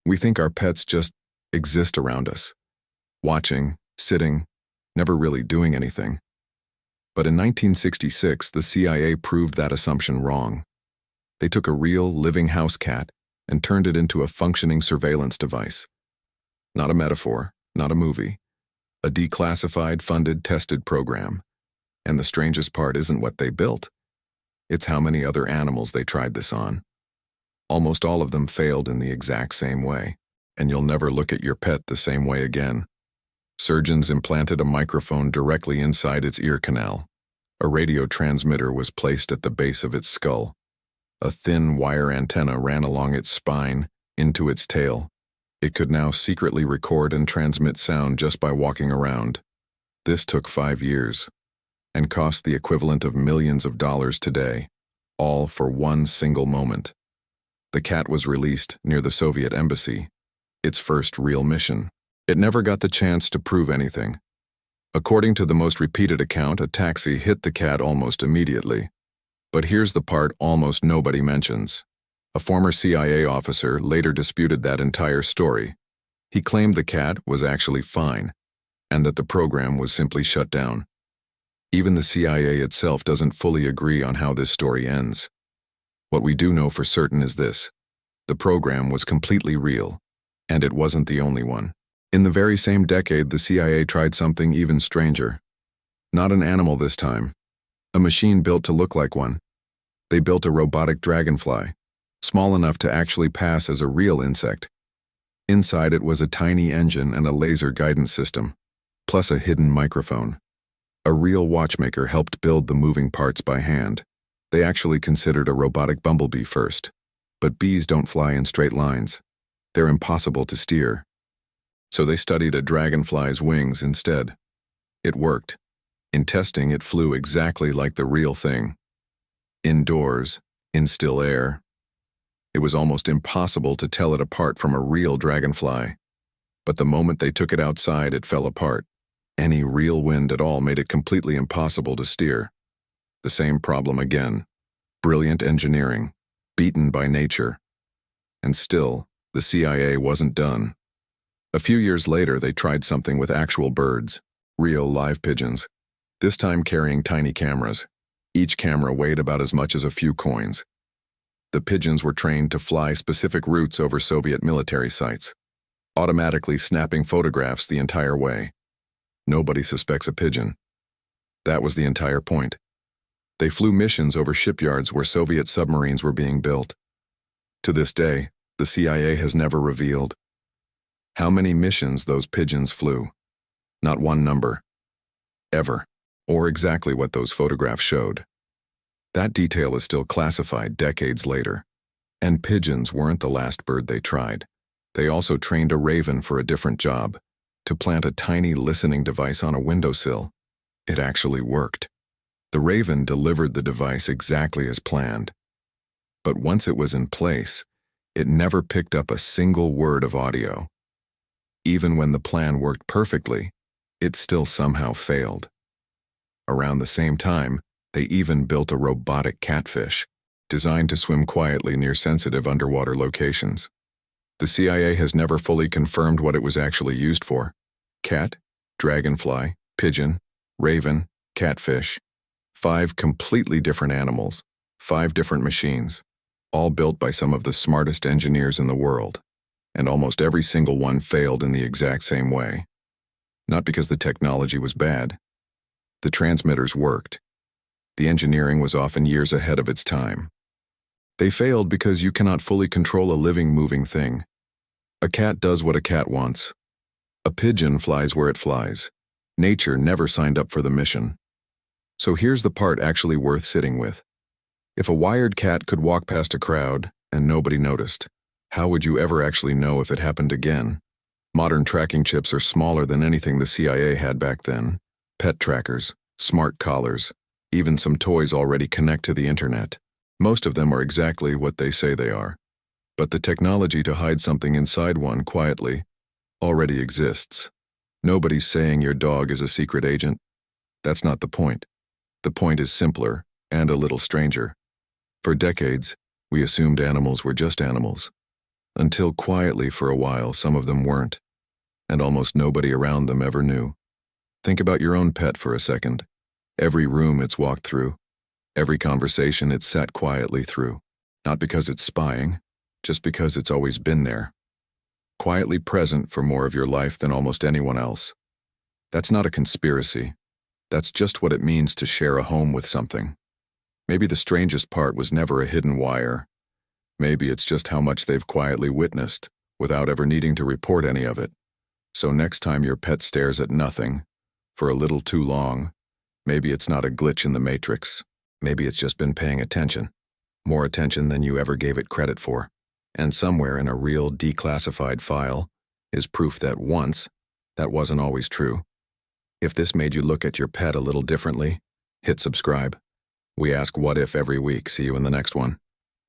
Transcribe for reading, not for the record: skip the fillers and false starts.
We think our pets just exist around us, watching, sitting, never really doing anything. But in 1966, the CIA proved that assumption wrong. They took a real, living house cat and turned it into a functioning surveillance device. Not a metaphor, not a movie. A declassified, funded, tested program. And the strangest part isn't what they built. It's how many other animals they tried this on. Almost all of them failed in the exact same way, and you'll never look at your pet the same way again. Surgeons implanted a microphone directly inside its ear canal. A radio transmitter was placed at the base of its skull. A thin wire antenna ran along its spine, into its tail. It could now secretly record and transmit sound just by walking around. This took 5 years, and cost the equivalent of millions of dollars today, all for one single moment. The cat was released near the Soviet embassy, its first real mission. It never got the chance to prove anything. According to the most repeated account, a taxi hit the cat almost immediately. But here's the part almost nobody mentions. A former CIA officer later disputed that entire story. He claimed the cat was actually fine, and that the program was simply shut down. Even the CIA itself doesn't fully agree on how this story ends. What we do know for certain is this: the program was completely real, and it wasn't the only one. In the very same decade, the CIA tried something even stranger. Not an animal this time. A machine built to look like one. They built a robotic dragonfly, small enough to actually pass as a real insect. Inside it was a tiny engine and a laser guidance system, plus a hidden microphone. A real watchmaker helped build the moving parts by hand. They actually considered a robotic bumblebee first. But bees don't fly in straight lines. They're impossible to steer. So they studied a dragonfly's wings instead. It worked. In testing, it flew exactly like the real thing. Indoors, in still air. It was almost impossible to tell it apart from a real dragonfly. But the moment they took it outside, it fell apart. Any real wind at all made it completely impossible to steer. The same problem again. Brilliant engineering, beaten by nature. And still, the CIA wasn't done. A few years later, they tried something with actual birds, real live pigeons, this time carrying tiny cameras. Each camera weighed about as much as a few coins. The pigeons were trained to fly specific routes over Soviet military sites, automatically snapping photographs the entire way. Nobody suspects a pigeon. That was the entire point. They flew missions over shipyards where Soviet submarines were being built. To this day, the CIA has never revealed how many missions those pigeons flew. Not one number. Ever. Or exactly what those photographs showed. That detail is still classified decades later. And pigeons weren't the last bird they tried. They also trained a raven for a different job, to plant a tiny listening device on a windowsill. It actually worked. The raven delivered the device exactly as planned. But once it was in place, it never picked up a single word of audio. Even when the plan worked perfectly, it still somehow failed. Around the same time, they even built a robotic catfish, designed to swim quietly near sensitive underwater locations. The CIA has never fully confirmed what it was actually used for. Cat, dragonfly, pigeon, raven, catfish. 5 completely different animals, 5 different machines, all built by some of the smartest engineers in the world. And almost every single one failed in the exact same way. Not because the technology was bad. The transmitters worked. The engineering was often years ahead of its time. They failed because you cannot fully control a living, moving thing. A cat does what a cat wants. A pigeon flies where it flies. Nature never signed up for the mission. So here's the part actually worth sitting with. If a wired cat could walk past a crowd and nobody noticed, how would you ever actually know if it happened again? Modern tracking chips are smaller than anything the CIA had back then. Pet trackers, smart collars, even some toys already connect to the internet. Most of them are exactly what they say they are. But the technology to hide something inside one quietly already exists. Nobody's saying your dog is a secret agent. That's not the point. The point is simpler and a little stranger. For decades, we assumed animals were just animals. Until quietly for a while, some of them weren't, and almost nobody around them ever knew. Think about your own pet for a second. Every room it's walked through, every conversation it's sat quietly through. Not because it's spying, just because it's always been there. Quietly present for more of your life than almost anyone else. That's not a conspiracy. That's just what it means to share a home with something. Maybe the strangest part was never a hidden wire. Maybe it's just how much they've quietly witnessed, without ever needing to report any of it. So next time your pet stares at nothing, for a little too long, maybe it's not a glitch in the matrix. Maybe it's just been paying attention. More attention than you ever gave it credit for. And somewhere in a real declassified file is proof that once, that wasn't always true. If this made you look at your pet a little differently, hit subscribe. We ask what if every week. See you in the next one.